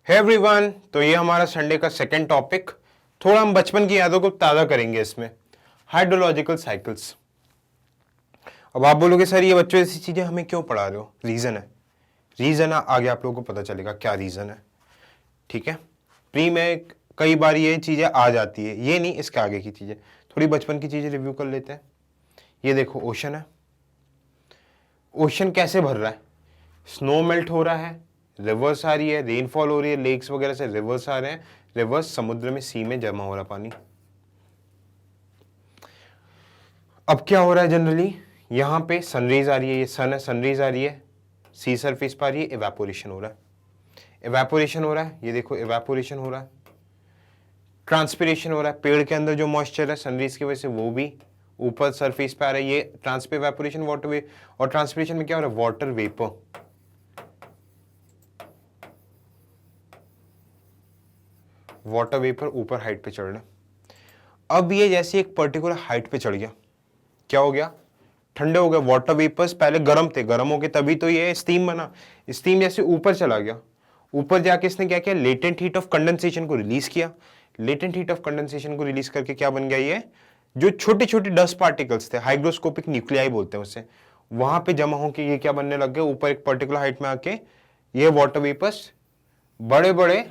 Hey everyone, तो ये हमारा संडे का सेकंड टॉपिक। थोड़ा हम बचपन की यादों को ताज़ा करेंगे इसमें। Hydrological cycles. अब आप बोलोगे सर ये बच्चों ऐसी चीज़ें हमें क्यों पढ़ा रहे हो? रीज़न है, रीज़न आगे आप लोगों को पता चलेगा क्या रीज़न है। ठीक है, प्री में कई बार ये चीज़ें आ जाती है, ये नहीं, इसके आगे की चीज़ें, थोड़ी बचपन की चीज़ें रिव्यू कर लेते हैं। ये देखो ओशन है। ओशन कैसे भर रहा है? स्नो मेल्ट हो रहा है, रिवर्स आ रही है, रेनफॉल हो रही है, लेक्स वगैरह से रिवर्स आ रहे हैं, रिवर्स समुद्र में, सी में जमा हो रहा पानी। अब क्या हो रहा है जनरली? यहां पे सनरेज आ रही है, ये सन है, सनरेज आ रही है, सी सरफेस पर आ रही है, इवेपोरेशन हो रहा है। इवेपोरेशन हो रहा है, ये देखो इवेपोरेशन हो रहा है। ट्रांसपिरेशन हो रहा है, पेड़ के अंदर जो मॉइस्चर है सनरेज की वजह से वो भी ऊपर सरफेस पे आ रहा है, ये ट्रांसपे इवेपोरेशन, वाटर वे। और ट्रांसपिरेशन में क्या हो रहा है? Water vapour. वाटर वेपर ऊपर हाइट पे चढ़ रहा है। अब ये जैसे एक पर्टिकुलर हाइट पे चढ़ गया, क्या हो गया? ठंडे हो गए। वाटर वेपर्स पहले गर्म थे, गर्म हो गए तभी तो ये स्टीम बना। स्टीम जैसे ऊपर चला गया, ऊपर जाके इसने क्या किया? लेटेंट हीट ऑफ कंडेंसेशन को रिलीज किया। लेटेंट हीट ऑफ कंडेंसेशन को रिलीज करके क्या बन गया? ये जो छोटे छोटे डस्ट पार्टिकल्स थे, हाइग्रोस्कोपिक न्यूक्लियाई बोलते हैं उसे, वहां पे जमा होकर ये क्या बनने लग गए? ऊपर एक पर्टिकुलर हाइट में आके ये वाटर वेपर्स बड़े बड़े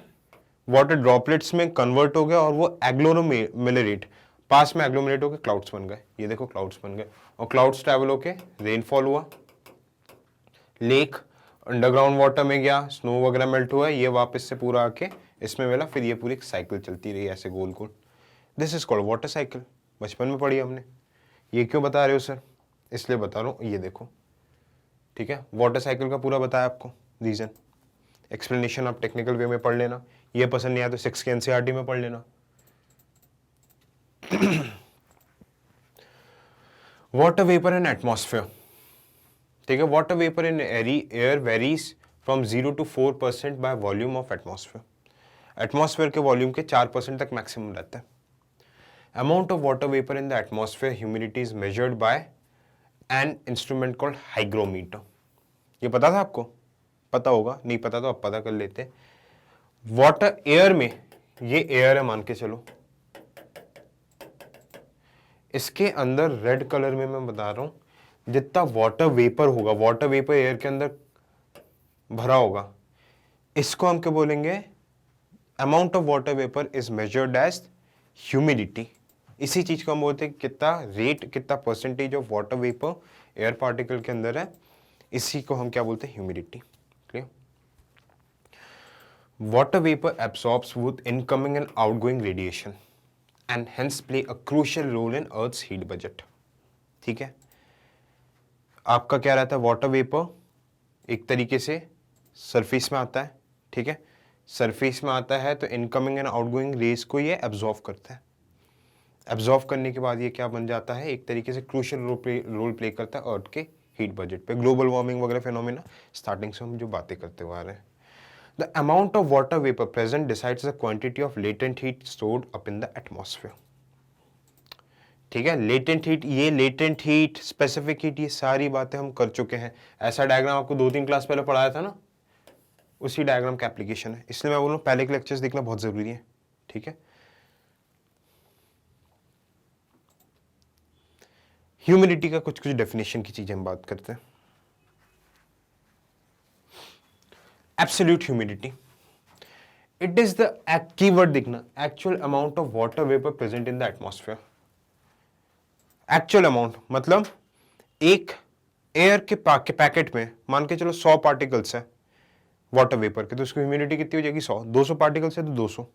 वाटर ड्रॉपलेट्स में कन्वर्ट हो गया और वो एग्लोमेरेट, पास में एग्लोमेरेट होकर क्लाउड्स बन गए। ये देखो क्लाउड्स बन गए, और क्लाउड्स ट्रैवल होके रेनफॉल हुआ, लेक अंडरग्राउंड वाटर में गया, स्नो वगैरह मेल्ट हुआ, ये वापस से पूरा आके इसमें मिला, फिर ये पूरी एक साइकिल चलती रही ऐसे गोल गोल। This is called water cycle. बचपन में पढ़ी हमने। ये क्यों बता रहे हो सर? इसलिए बता रहा हूँ, ये देखो। ठीक है, वाटर साइकिल का पूरा बताया आपको रीजन। एक्सप्लेनेशन आप टेक्निकल वे में पढ़ लेना, ये पसंद नहीं आया तो 6 के एनसीईआरटी में पढ़ लेना। Water vapour and atmosphere. ठीक है, water vapour in air varies from 0 to 4% by volume of atmosphere. Atmosphere के वॉल्यूम के 4% तक मैक्सिमम रहता है। Amount of water vapour in the atmosphere humidity is measured by an instrument called hygrometer. ये पता था आपको? पता होगा, नहीं पता तो अब पता कर लेते। वाटर एयर में, ये एयर है मान के चलो, इसके अंदर रेड कलर में मैं बता रहा हूं, जितना वाटर वेपर होगा, वाटर वेपर एयर के अंदर भरा होगा, इसको हम क्या बोलेंगे? Amount of water vapour is measured as humidity. इसी चीज को हम बोलते हैं कितना रेट, कितना percentage of water vapour air particle के अंदर है, इसी को हम क्या बोलते हैं? Humidity. Clear? Water vapour absorbs both incoming and outgoing radiation and hence play a crucial role in Earth's heat budget. ठीक है, आपका क्या रहता है? वाटर वेपर एक तरीके से सरफेस में आता है। ठीक है, सरफेस में आता है तो इनकमिंग एंड आउटगोइंग रेस को ये एब्जॉर्व करता है। एब्जॉर्व करने के बाद ये क्या बन जाता है? एक तरीके से क्रूशियल रोल प्ले करता है अर्थ के हीट बजट पे। ग्लोबल वार्मिंग वगैरह फिनोमेना स्टार्टिंग से हम जो बातें करते हुए आ रहे हैं। The amount of water vapor present decides the quantity of latent heat stored up in the atmosphere. ठीक है, लेटेंट हीट, ये लेटेंट हीट, स्पेसिफिक हीट, ये सारी बातें हम कर चुके हैं। ऐसा डायग्राम आपको 2-3 क्लास पहले पढ़ाया था ना, उसी डायग्राम का एप्लीकेशन है। इसलिए मैं बोलूँ पहले के लेक्चर्स देखना बहुत जरूरी है। ठीक है, ह्यूमिडिटी का कुछ कुछ डेफिनेशन की चीजें हम बात करते हैं। Absolute humidity, it is the keyword देखना, actual amount of water vapour present in the atmosphere. Actual amount मतलब एक एयर के पैकेट में मान के चलो 100 पार्टिकल्स है वाटर वेपर के, तो उसकी ह्यूमिडिटी कितनी हो जाएगी? 100। 200 पार्टिकल्स है तो 200।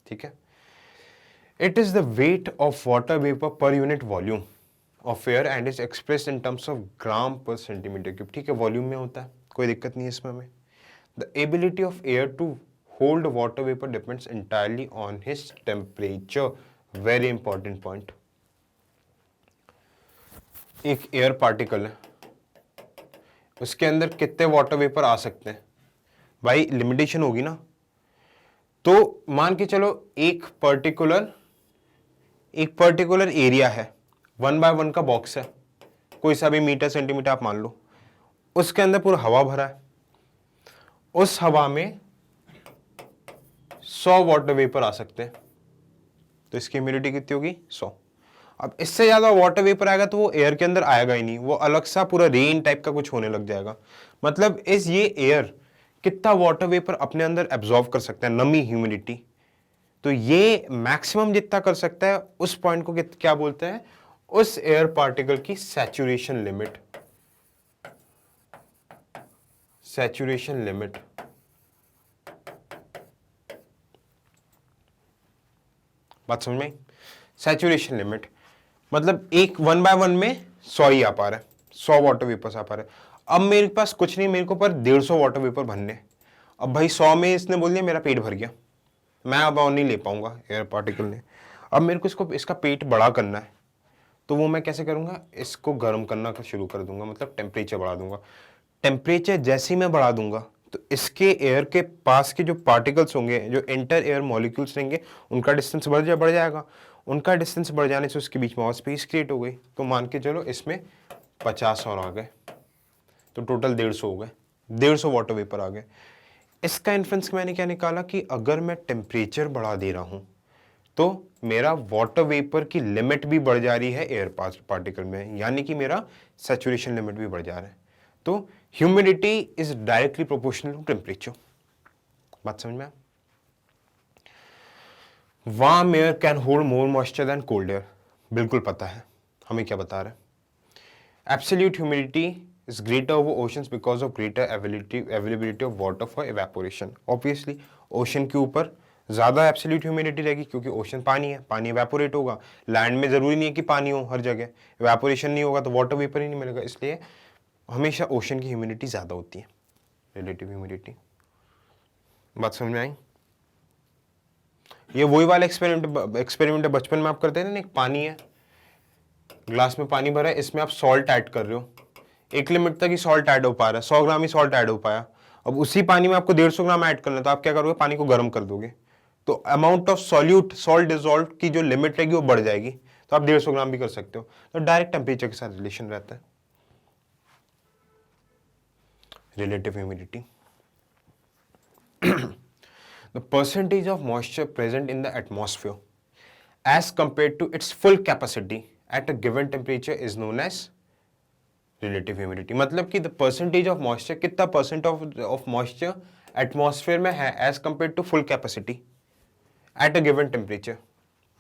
ठीक है, it is the weight of water vapour per unit volume of air and is expressed in terms of gram per centimetre cube. ठीक है, वॉल्यूम में होता है, कोई दिक्कत नहीं है इसमें हमें। The ability of air to hold water vapour depends entirely on his temperature. Very important point. एक एयर पार्टिकल है, उसके अंदर कितने वाटर वेपर आ सकते हैं? भाई लिमिटेशन होगी ना। तो मान के चलो एक पर्टिकुलर एरिया है, 1 by 1 का बॉक्स है, कोई सा भी मीटर सेंटीमीटर आप मान लो, उसके अंदर पूरा हवा भरा है। उस हवा में 100 वाटर वेपर आ सकते हैं, तो इसकी ह्यूमिडिटी कितनी होगी 100। अब इससे ज्यादा वाटर वेपर आएगा तो वो एयर के अंदर आएगा ही नहीं, वो अलग सा पूरा रेन टाइप का कुछ होने लग जाएगा। मतलब इस ये एयर कितना वाटर वेपर अपने अंदर एब्जॉर्व कर सकता है, नमी ह्यूमिडिटी, तो ये मैक्सिमम जितना कर सकता है उस पॉइंट को क्या बोलते हैं, उस एयर पार्टिकल की सैचुरेशन लिमिट। सैचुरेशन लिमिट बात समझ में? सैचुरेशन लिमिट मतलब एक 1/1 में 100 ही आ पा रहा है, 100 वाटर वेपर्स आ पा रहे हैं। अब मेरे पास कुछ नहीं, मेरे को पर 150 वाटर वेपर भरने। अब भाई 100 में इसने बोल दिया मेरा पेट भर गया, मैं अब और नहीं ले पाऊंगा एयर पार्टिकल ने। अब मेरे को इसका पेट बड़ा करना है, तो वो मैं कैसे करूंगा, इसको गर्म करना शुरू कर दूंगा, मतलब टेम्परेचर बढ़ा दूंगा। टेम्परेचर जैसे ही मैं बढ़ा दूंगा तो इसके एयर के पास के जो पार्टिकल्स होंगे, जो इंटर एयर मॉलिक्यूल्स रहेंगे, उनका डिस्टेंस बढ़ जाएगा। उनका डिस्टेंस बढ़ जाने से उसके बीच में और स्पेस क्रिएट हो गई, तो मान के चलो इसमें 50 और आ गए, तो टोटल 150 हो गए, 150 वाटर वेपर आ गए। इसका इन्फ्रेंस मैंने क्या निकाला कि अगर मैं टेम्परेचर बढ़ा दे रहा हूं तो मेरा वाटर वेपर की लिमिट भी बढ़ जा रही है एयर पार्टिकल में, यानी कि मेरा सैचुरेशन लिमिट भी बढ़ जा रहा है। तो humidity is directly proportional to temperature. बात समझ में? Warm air can hold more moisture than cold air, बिल्कुल पता है हमें क्या बता रहा है। Absolute humidity is greater over oceans because of greater availability of water for evaporation. Obviously, ocean के ऊपर ज़्यादा एब्सोल्यूट ह्यूमिडिटी रहेगी क्योंकि ओशन पानी है, पानी एवेपोरेट होगा। लैंड में ज़रूरी नहीं है कि पानी हो हर जगह, एवेपोरेशन नहीं होगा तो वाटर वेपर ही नहीं मिलेगा, इसलिए हमेशा ओशन की ह्यूमिडिटी ज़्यादा होती है, रिलेटिव ह्यूमिडिटी। बात समझ में आई? ये वही वाला एक्सपेरिमेंट बचपन में आप करते थे ना, एक पानी है, ग्लास में पानी भरा है, इसमें आप सॉल्ट ऐड कर रहे हो, एक लिमिट तक ही सॉल्ट ऐड हो पा रहा है, 100 ग्राम ही सॉल्ट ऐड हो पाया। अब उसी पानी में आपको 150 ग्राम ऐड करना है, तो आप क्या करोगे, पानी को गर्म कर दोगे, तो amount of solute salt dissolve की जो लिमिट रहेगी वो बढ़ जाएगी, तो आप 150 ग्राम भी कर सकते हो। तो डायरेक्ट टेम्परेचर के साथ रिलेशन रहता है। Relative humidity, the percentage of moisture present in the atmosphere as compared to its full capacity at a given temperature is known as relative humidity. मतलब कि द परसेंटेज ऑफ मॉइस्चर, कितना percent of moisture atmosphere में है as compare to full capacity at a given temperature.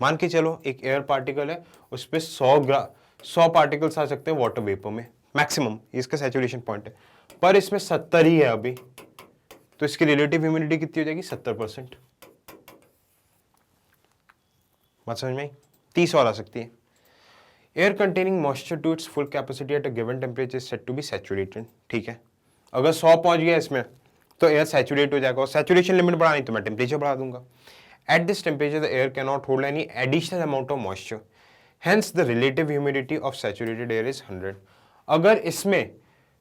मान के चलो एक air particle है, उस पर 100 पार्टिकल्स आ सकते हैं वाटर वेपर में मैक्सिमम, इसका सैचुरेशन पॉइंट है, पर इसमें 70 ही है अभी, तो इसकी रिलेटिव ह्यूमिडिटी कितनी हो जाएगी, 70%। बात समझ में आई? 30 और आ सकती है। Air containing moisture to its full capacity at a given temperature is said to be saturated. ठीक है, अगर 100 पहुंच गया इसमें तो एयर सैचुरेट हो जाएगा, और सैचुरेशन लिमिट बढ़ानी तो मैं टेम्परेचर बढ़ा दूंगा। At this temperature the air can not hold any additional amount of moisture, hence the relative humidity of saturated air is 100। अगर इसमें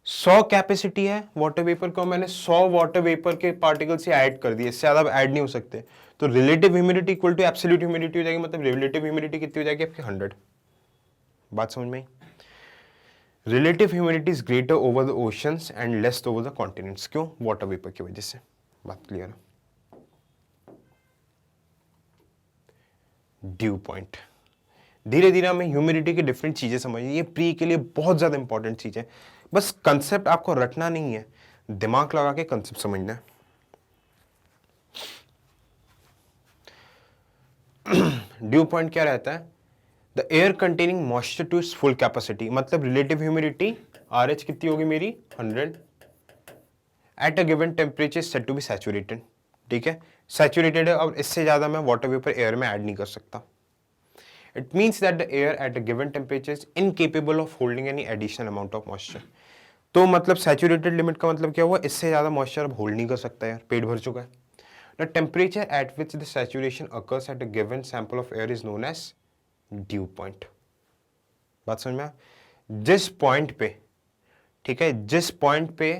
100 कैपेसिटी है वाटर वेपर को, मैंने 100 वाटर वेपर के पार्टिकल से ऐड कर दिए, इससे ज्यादा ऐड नहीं हो सकते, तो relative humidity equal to absolute humidity हो जाएगी, मतलब रिलेटिव ह्यूमिडिटी कितनी हो जाएगी आपकी, 100। बात समझ में? Relative humidity is greater over the oceans and less over the continents. क्यों? वाटर वेपर की वजह से। बात क्लियर है? ड्यू पॉइंट, धीरे धीरे हमें ह्यूमिडिटी की डिफरेंट चीजें समझिए, ये प्री के लिए बहुत ज्यादा इंपॉर्टेंट चीज है, बस कंसेप्ट आपको रटना नहीं है, दिमाग लगा के कंसेप्ट समझना है। ड्यू पॉइंट क्या रहता है, the air containing moisture to its full capacity, मतलब रिलेटिव ह्यूमिडिटी RH कितनी होगी मेरी, 100, at a given temperature set to be saturated. ठीक है, सैचुरेटेड है, और इससे ज्यादा मैं वाटर वेपर एयर में ऐड नहीं कर सकता। It means that the air at a given temperature is incapable of holding any additional amount of moisture. तो मतलब सैचुरेटेड लिमिट का मतलब क्या हुआ, इससे ज्यादा मॉइस्चर अब होल्ड नहीं कर सकता यार, पेट भर चुका है। The temperature at which the saturation occurs at a given sample of air is known as dew point. बात समझ में? जिस पॉइंट पे, ठीक है, जिस पॉइंट पे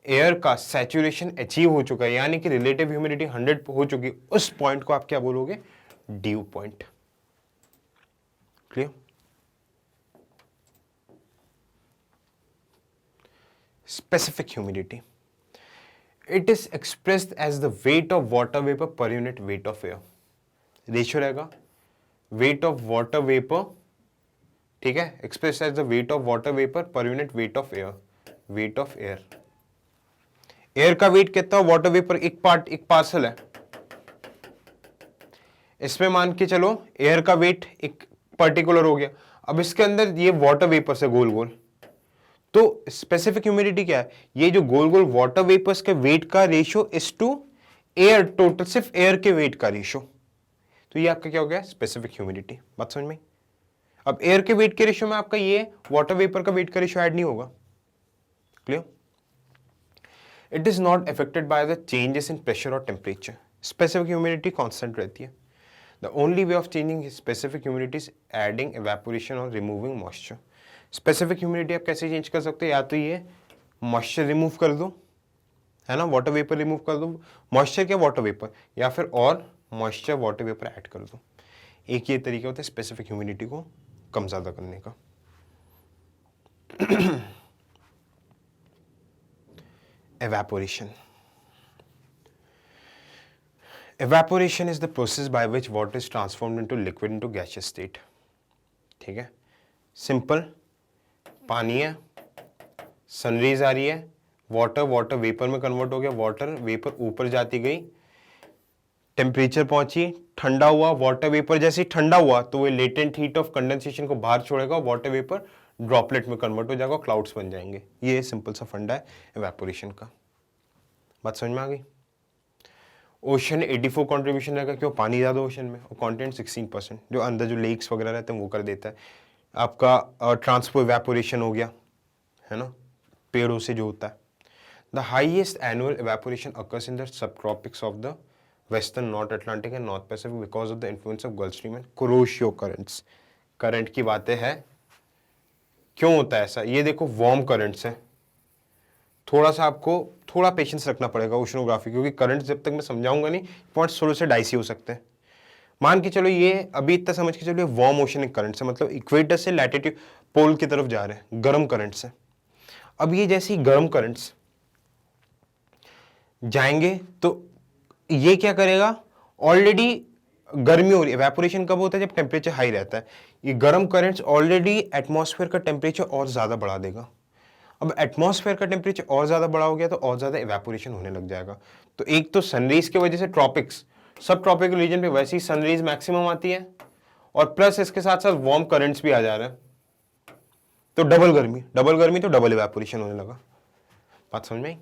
एयर का सैचुरेशन अचीव हो चुका है, यानी कि रिलेटिव ह्यूमिडिटी 100 हो चुकी, उस पॉइंट को आप क्या बोलोगे, dew point. Clear? Specific humidity, it is expressed as the weight of water vapour per unit weight of air. Ratio रहेगा वेट ऑफ वाटर वेपर, ठीक है, expressed as the weight of water vapour per unit weight of air, weight of air. Air का weight कितना, water vapour एक parcel है, इसमें मान के चलो एयर का वेट एक पर्टिकुलर हो गया। अब इसके अंदर ये वाटर वेपर से गोल गोल, तो स्पेसिफिक ह्यूमिडिटी क्या है, ये जो गोल गोल वाटर वेपर्स के वेट का ratio is to air total, सिर्फ एयर के वेट का रेशियो। तो ये आपका क्या हो गया, स्पेसिफिक ह्यूमिडिटी। बात समझ में? अब एयर के वेट के रेशियो में आपका ये वाटर वेपर का वेट का रेशियो ऐड नहीं होगा। Clear? It is not affected by the changes in pressure और टेम्परेचर। स्पेसिफिक ह्यूमिडिटी कांस्टेंट रहती है। The only way of changing specific humidity is adding evaporation और रिमूविंग मॉइस्चर। स्पेसिफिक ह्यूमिडिटी आप कैसे change कर सकते हो, या तो ये मॉइस्चर रिमूव कर दो, है ना, वाटर वेपर रिमूव कर दो, मॉइस्चर क्या वाटर वेपर, या फिर और मॉइस्चर वाटर वेपर ऐड कर दो। एक ये तरीका होता है स्पेसिफिक ह्यूमिडिटी को कम ज़्यादा करने का। Evaporation. Evaporation is the process by which water is transformed into liquid into gaseous state। ठीक है, सिंपल, पानी है, सनरेज आ रही है, वाटर वेपर में कन्वर्ट हो गया, वाटर वेपर ऊपर जाती गई, टेम्परेचर पहुंची, ठंडा हुआ, वाटर वेपर जैसे ही ठंडा हुआ तो वो लेटेंट हीट ऑफ कंडेंसेशन को बाहर छोड़ेगा, वाटर वेपर ड्रॉपलेट में कन्वर्ट हो जाएगा, क्लाउड्स बन जाएंगे। ये सिंपल सा फंडा है एवेपोरेशन का। बात समझ में आ गई? ओशन 84 कंट्रीब्यूशन रहेगा, क्यों, पानी ज़्यादा ओशन में, और कंटेंट 16%, जो अंदर जो लेक्स वगैरह रहते हैं वो कर देता है। आपका ट्रांसफर इवेपोरेशन हो गया, है ना, पेड़ों से जो होता है। The highest annual evaporation occurs in the subtropics of the western north Atlantic and north Pacific because of the influence of gulf stream and Kuroshio currents. Current की बातें हैं, क्यों होता है ऐसा, ये देखो वार्म करंट्स हैं, थोड़ा सा आपको थोड़ा पेशेंस रखना पड़ेगा ओशनोग्राफी, क्योंकि करंट जब तक मैं समझाऊंगा नहीं पॉइंट्स थोड़े से डाइसी हो सकते हैं। मान के चलो ये अभी इतना समझ के चलो वार्म ओशनिक करंट से, मतलब इक्वेटर से लैटिट्यूड पोल की तरफ जा रहे हैं, गर्म करंट से। अब ये जैसे ही गर्म करंट्स जाएंगे तो ये क्या करेगा, ऑलरेडी गर्मी हो रही है, इवेपोरेशन कब होता है, जब टेम्परेचर हाई रहता है। ये गर्म करंट्स ऑलरेडी एटमॉस्फेयर का टेम्परेचर और ज्यादा बढ़ा देगा। अब एटमॉस्फेयर का टेम्परेचर और ज़्यादा बड़ा हो गया तो और ज़्यादा इवेपोरेशन होने लग जाएगा। तो एक तो सनरेज की वजह से ट्रॉपिक्स, सब ट्रॉपिकल रीजन पे वैसे ही सनरेज मैक्सिमम आती है, और प्लस इसके साथ साथ वार्म करंट्स भी आ जा रहे हैं, तो डबल गर्मी तो डबल इवेपोरेशन होने लगा। बात समझ में आई?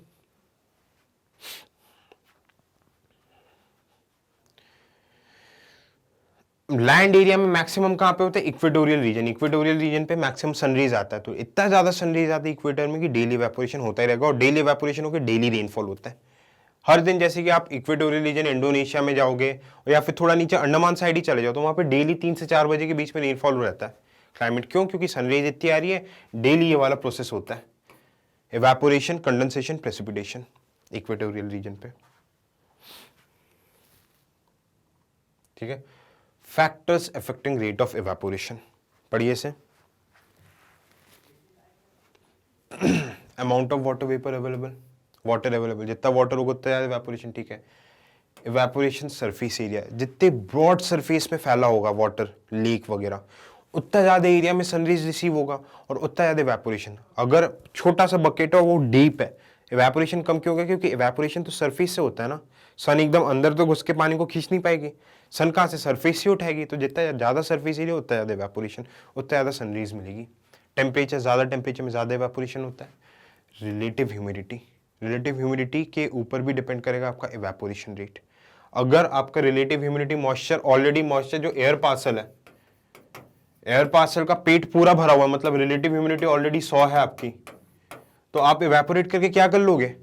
लैंड एरिया में मैक्सिमम कहां पे होता है, इक्वेटोरियल रीजन पे मैक्सिमम सनरेज आता है, तो इतना ज्यादा सनरेज आती है इक्वेटर में कि डेली इवेपोरेशन होता ही रहेगा, और डेली इवेपोरेशन होकर डेली रेनफॉल होता है हर दिन। जैसे कि आप इक्वेटोरियल रीजन इंडोनेशिया में जाओगे या फिर थोड़ा नीचे अंडमान साइड ही चले जाओ, तो वहां पे डेली 3 से 4 बजे के बीच में रेनफॉल रहता है। क्लाइमेट क्यों, क्योंकि सनरेज इतनी आ रही है, डेली ये वाला प्रोसेस होता है, evaporation, condensation, precipitation equatorial region पे। ठीक है, factors affecting rate of evaporation पढ़िए से। Amount of water vapour available, water available, जितना वाटर होगा उतना ज़्यादा इवेपोरेशन। ठीक है, इवेपोरेशन सरफेस एरिया, जितने ब्रॉड सरफेस में फैला होगा वाटर, लेक वगैरह, उतना ज़्यादा एरिया में सनरेज रिसीव होगा और उतना ज़्यादा इवेपोरेशन। अगर छोटा सा बकेट हो वो डीप है, इवेपोरेशन कम क्यों होगा, क्योंकि इवेपोरेशन तो सरफेस से होता है ना, सन एकदम अंदर तो घुस के पानी को खींच नहीं पाएगी, सन कहाँ से, सरफेस से उठाएगी, तो जितना ज़्यादा सरफेस एरिया उतना ज़्यादा इवेपोरेशन, उतना ज़्यादा सनरेज मिलेगी। टेम्परेचर, ज़्यादा टेम्परेचर में ज़्यादा इवेपोरेशन होता है। रिलेटिव ह्यूमिडिटी के ऊपर भी डिपेंड करेगा आपका इवेपोरेशन रेट। अगर आपका relative humidity moisture, already moisture जो एयर पार्सल है, एयर पार्सल का पेट पूरा भरा हुआ, मतलब रिलेटिव ह्यूमिडिटी ऑलरेडी 100 है आपकी, तो आप इवेपोरेट करके क्या कर लोगे,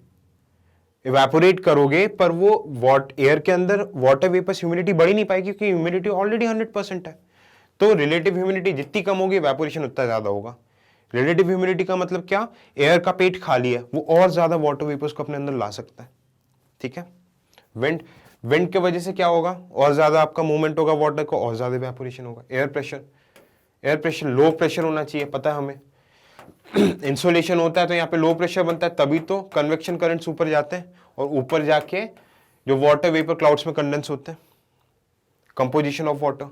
इवेपोरेट करोगे, पर वो एयर के अंदर वाटर वेपर ह्यूमिडिटी बढ़ ही नहीं पाएगी, क्योंकि ह्यूमिडिटी ऑलरेडी 100% है। तो रिलेटिव ह्यूमिडिटी जितनी कम होगी इवेपोरेशन उतना ज्यादा होगा। रिलेटिव ह्यूमिडिटी का मतलब क्या, एयर का पेट खाली है, वो और ज्यादा वाटर वेपर्स को अपने अंदर ला सकता है। ठीक है, विंड के वजह से क्या होगा, और ज्यादा आपका मूवमेंट होगा वाटर को, और ज्यादा इवेपोरेशन होगा। एयर प्रेशर लो प्रेशर होना चाहिए, पता है हमें, इंसुलेशन होता है तो यहाँ पे लो प्रेशर बनता है, तभी तो कन्वेक्शन करंट्स ऊपर जाते हैं, और ऊपर जाके जो वाटर वेपर क्लाउड्स में कंडेंस होते हैं, कंपोजिशन ऑफ वाटर,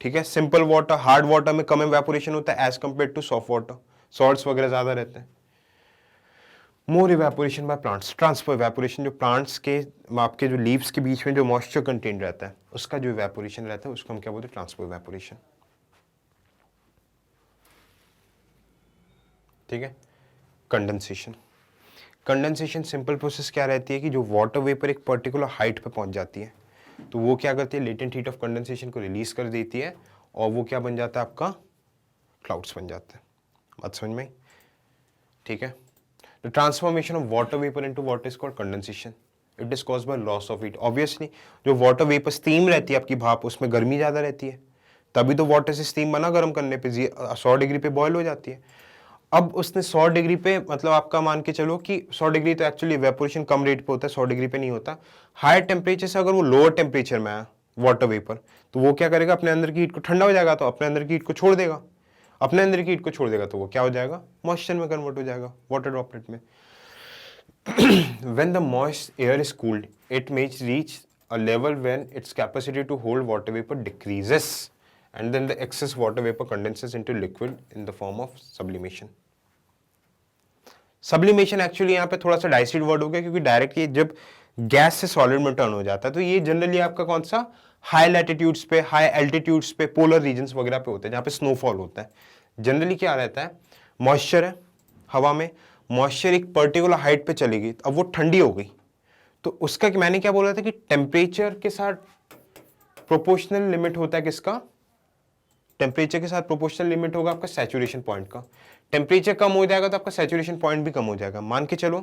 ठीक है। सिंपल वाटर, हार्ड वाटर में कम इवेपोरेशन होता है as compare to soft water, salts वगैरह ज्यादा रहते हैं। More evaporation by plants, transfer evaporation, जो प्लांट्स के आपके जो लीव्स के बीच में जो मॉइस्चर कंटेन रहता है उसका जो इवेपोरेशन रहता है उसको हम क्या बोलते हैं, ट्रांसफर इवेपोरेशन, ठीक है। कंडेंसेशन, कंडेंसेशन सिंपल प्रोसेस क्या रहती है कि जो वाटर वेपर एक पर्टिकुलर हाइट पे पहुंच जाती है तो वो क्या करती है, लेटेंट हीट ऑफ कंडेंसेशन को रिलीज कर देती है और वो क्या बन जाता है, आपका क्लाउड्स बन जाता है। बात समझ में आई, ठीक है। The transformation of water vapour into what is called condensation, it is caused by loss of heat. Obviously जो वाटर वेपर स्टीम रहती है आपकी भाप, उसमें गर्मी ज्यादा रहती है, तभी तो वाटर से स्टीम बना गर्म करने पे 100 डिग्री पे बॉयल हो जाती है। अब उसने 100 डिग्री पे, मतलब आपका मान के चलो कि 100 डिग्री तो एक्चुअली इवेपोरेशन कम रेट पे होता है, 100 डिग्री पे नहीं होता। हायर टेम्परेचर से अगर वो लोअर टेम्परेचर में आया वाटर वेपर, तो वो क्या करेगा, अपने अंदर की हीट को, ठंडा हो जाएगा तो अपने अंदर की हीट को छोड़ देगा, अपने अंदर की हीट को छोड़ देगा तो वो क्या हो जाएगा, मॉइस्चर में कन्वर्ट हो जाएगा, वाटर ड्रॉपलेट में। When the moist air is cooled, it may reach a level when its capacity to hold water vapor decreases, and then the excess water vapor condenses into liquid in the form of sublimation. Sublimation actually यहाँ पे थोड़ा सा डाइसिड word हो गया, क्योंकि direct ये जब gas से सॉलिड में टर्न हो जाता है तो ये जनरली आपका कौन सा, हाई लैटिट्यूड्स पे, हाई एल्टीट्यूड्स पे, पोलर रीजन्स वगैरह पे होता है जहाँ पे स्नोफॉल होता है। जनरली क्या रहता है, मॉइस्चर है हवा में, मॉइस्चर एक पर्टिकुलर हाइट पे चली गई, अब वो ठंडी हो गई तो उसका, मैंने क्या बोला था कि टेम्परेचर के साथ प्रोपोर्शनल लिमिट होता है किसका, टेम्परेचर के साथ प्रोपोर्शनल लिमिट होगा आपका सैचुरेशन पॉइंट का। टेम्परेचर कम हो जाएगा तो आपका सैचुरेशन पॉइंट भी कम हो जाएगा। मान के चलो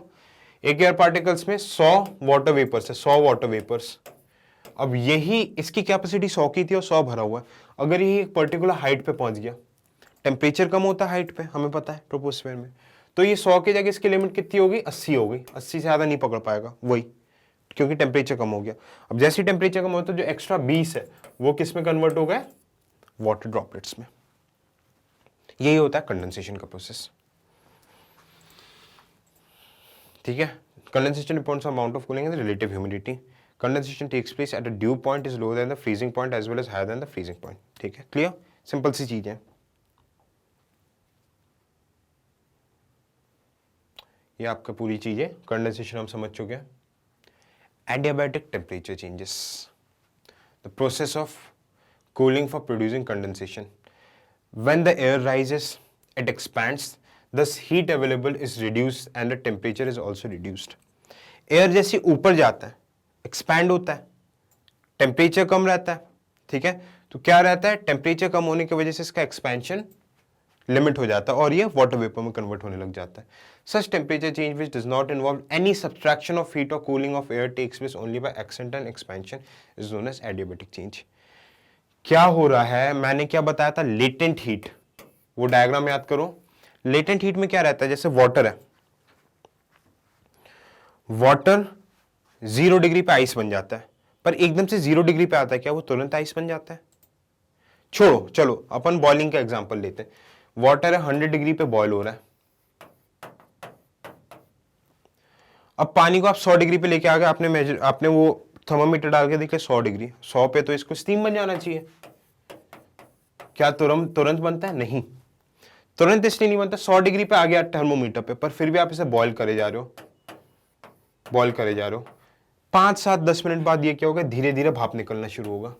एक एयर पार्टिकल्स में 100 वाटर वेपर्स है, 100 वाटर वेपर्स। अब यही इसकी कैपेसिटी 100 की थी और 100 भरा हुआ है। अगर ये एक पर्टिकुलर हाइट पे पहुंच गया, टेम्परेचर कम होता है हाइट पे, हमें पता है ट्रोपोस्फेयर में, तो ये 100 की जगह इसकी लिमिट कितनी होगी, 80 हो गई, 80 से ज्यादा नहीं पकड़ पाएगा वही, क्योंकि टेम्परेचर कम हो गया। अब जैसे ही टेम्परेचर कम होता है, जो एक्स्ट्रा 20 है वो किस में कन्वर्ट हो गया, वाटर ड्रॉपलेट्स में। यही होता है कंडेंसेशन का प्रोसेस, ठीक है। Condensation depends on amount of cooling and relative humidity. Condensation takes place at a dew point is lower than the freezing point as well as higher than the freezing point, ठीक है, clear, simple सी चीज है ये, आपका पूरी चीज है। Condensation हम समझ चुके हैं। Adiabatic temperature changes, the process of cooling for producing condensation. When the air rises, it expands, thus heat available is reduced and the temperature is also reduced. Air जैसे ऊपर जाता है, expand होता है, टेम्परेचर कम रहता है, ठीक है, तो क्या रहता है, टेम्परेचर कम होने की वजह से इसका एक्सपेंशन लिमिट हो जाता है और ये वाटर वेपर में कन्वर्ट होने लग जाता है। Such temperature change which does not involve any subtraction of heat or cooling of air takes place only by accidental expansion is known as adiabatic change. क्या हो रहा है, मैंने क्या बताया था, लेटेंट हीट, वो डायग्राम याद करो। लेटेंट हीट में क्या रहता है, जैसे वाटर है, वाटर 0 डिग्री पे आइस बन जाता है, पर एकदम से 0 डिग्री पे आता है, क्या वो तुरंत आइस बन जाता है, छोड़ो, चलो अपन बॉइलिंग का एग्जांपल लेते हैं। वाटर है 100 डिग्री पे बॉयल हो रहा है, अब पानी को आप 100 डिग्री पे लेके आ गए, आपने वो थर्मामीटर डाल के देखे 100 डिग्री, 100 पे तो इसको स्टीम बन जाना चाहिए, क्या तुरंत बनता है, नहीं, तुरंत इसलिए नहीं बनता, 100 डिग्री पे आ गया थर्मोमीटर पे, पर फिर भी आप इसे बॉयल करे जा रहे हो, 5, 7, 10 मिनट बाद ये क्या होगा, धीरे धीरे भाप निकलना शुरू होगा।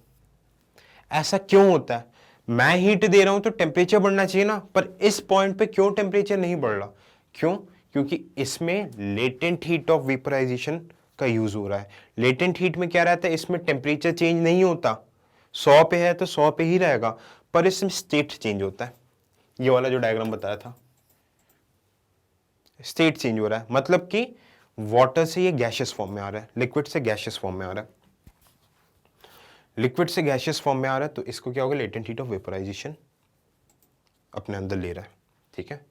ऐसा क्यों होता है, मैं हीट दे रहा हूं तो टेम्परेचर बढ़ना चाहिए ना, पर इस पॉइंट पे क्यों टेम्परेचर नहीं बढ़ रहा, क्यों, क्योंकि इसमें लेटेंट हीट ऑफ वेपराइजेशन का यूज हो रहा है। लेटेंट हीट में क्या रहता है, इसमें टेम्परेचर चेंज नहीं होता, 100 पे है तो 100 पे ही रहेगा, पर इसमें स्टेट चेंज होता है। ये वाला जो डायग्राम बताया था, स्टेट चेंज हो रहा है, मतलब कि वाटर से ये गैशियस फॉर्म में आ रहा है, लिक्विड से गैशियस फॉर्म में आ रहा है, लिक्विड से गैशियस फॉर्म में आ रहा है, तो इसको क्या होगा, लेटेंट हीट ऑफ वेपराइजेशन अपने अंदर ले रहा है, ठीक है।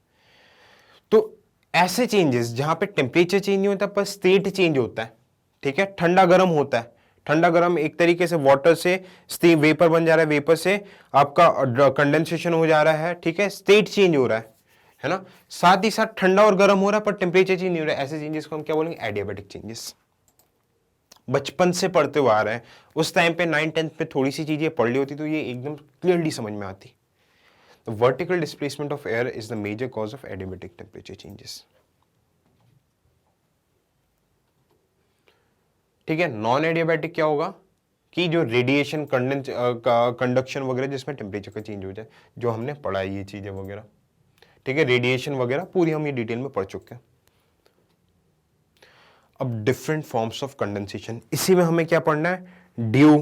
तो ऐसे चेंजेस जहां पे टेम्परेचर चेंज नहीं होता पर स्टेट चेंज होता है, ठीक है, ठंडा गर्म होता है, ठंडा गर्म एक तरीके से वाटर से स्टीम वेपर बन जा रहा है, वेपर से आपका कंडेंसेशन हो जा रहा है, ठीक है, स्टेट चेंज हो रहा है, है ना। साथ ही साथ ठंडा और गर्म हो रहा है पर टेम्परेचर चेंज नहीं हो रहा है, ऐसे चेंजेस को हम क्या बोलेंगे, एडियाबैटिक चेंजेस। बचपन से पढ़ते हुए आ रहे हैं, उस टाइम पे 9th-10th में थोड़ी सी चीजें पढ़ ली होती तो ये एकदम क्लियरली समझ में आती। The vertical displacement of air is the major cause of adiabatic temperature changes. ठीक है, नॉन एडियाबैटिक क्या होगा कि जो रेडिएशन कंडक्शन वगैरह जिसमें टेम्परेचर का चेंज हो जाए, जो हमने पढ़ा है ये चीजें वगैरह। ठीक है, रेडिएशन वगैरह पूरी हम ये डिटेल में पढ़ चुके हैं। अब डिफरेंट फॉर्म्स ऑफ कंडेंसेशन, इसी में हमें क्या पढ़ना है, ड्यू,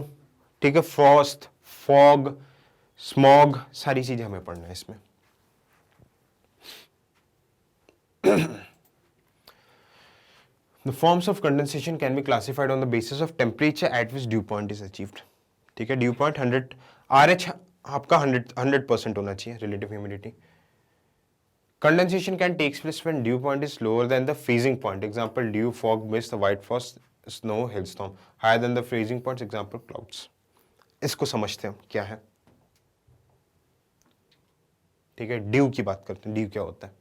ठीक है, फ्रॉस्ट, फॉग, स्मॉग, सारी चीजें हमें पढ़ना है इसमें। The forms of condensation can be classified on the basis of temperature at which dew point is achieved. ठीक है, ड्यू पॉइंट 100 RH आपका 100% होना चाहिए, relative humidity. Condensation can take place when dew point is lower than the freezing point. Example, dew, fog, mist, white frost, snow, hailstorm. Higher than the freezing point. Example, clouds. इसको समझते हैं क्या है। ठीक है, ड्यू की बात करते हैं, ड्यू क्या होता है।